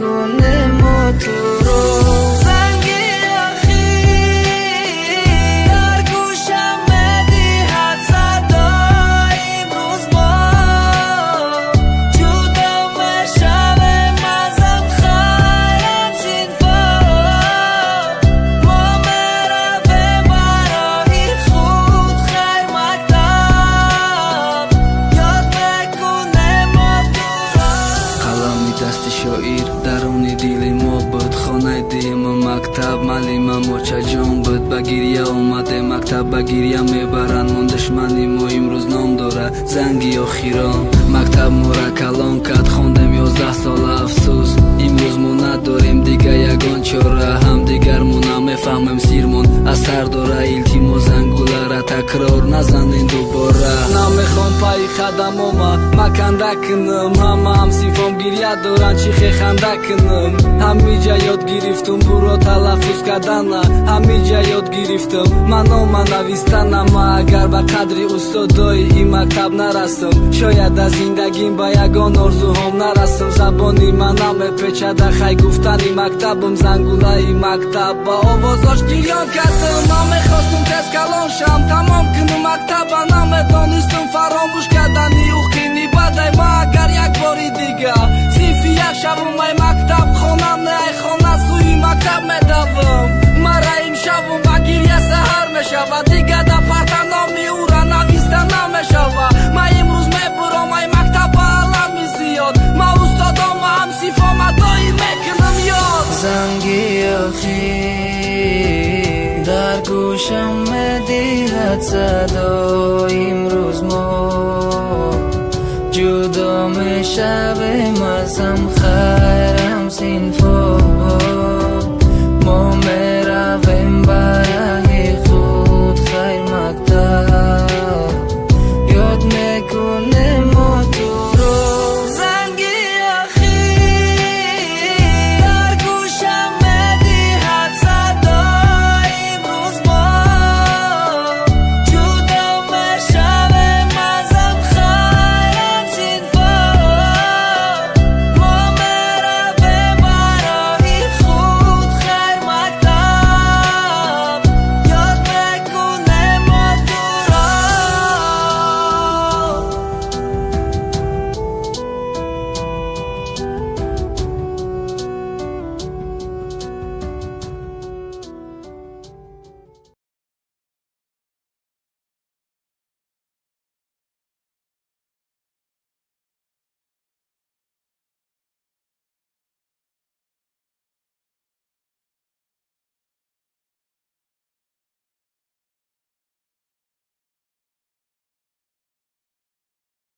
مکنه ما تو رو شاعر درون دل ما بود خانه دیم مکتب معلم ما چجان بود بگیریه اومده مکتب بگیریه میبرن من دشمنی ما امروز نام داره زنگی آخیران مکتب ما را کلان کرد خوندم 11 سال افسوس امروز ما نداریم دیگه یگان چاره هم دیگر ما نمیفهمیم سیرمون اثر داره التیما زنگوله را تکرار نزنین دوباره نمیخوام پای قدم ما مکنده کنم هم سیفام گریه دارن چیخه خنده کنم همینجا یاد گرفتم برو تلفظ کردن همینجا یاد گرفتم من نویستنم اگر به قدری استادای این مکتب نرسم شاید از زندگیم به یگان آرزوهام نرسم زبانی من نمیپیچیده خی گفتنی مکتبم زنگوله مکتب با آوازاش گریان کردم نمیخواستم تست کلان شم تمام کنم مکتب نمیدانستم فراموش کردنی اوقینی بدای ما اگر یک باری دیگه صیفی یک شبم ای مکتب خانم نه ای خانه سوی مکتب میدوم مرا این شبم بگیریه سهر میشود دیگه در پرتنامی او را نویسته نمیشود من امروز میبرم ای مکتب با علمی زیاد ما استادام و هم صیفام دایی میکنم یاد زنگی آخی در گوشم میدهد صدا امروز ما جدا میشویم ازم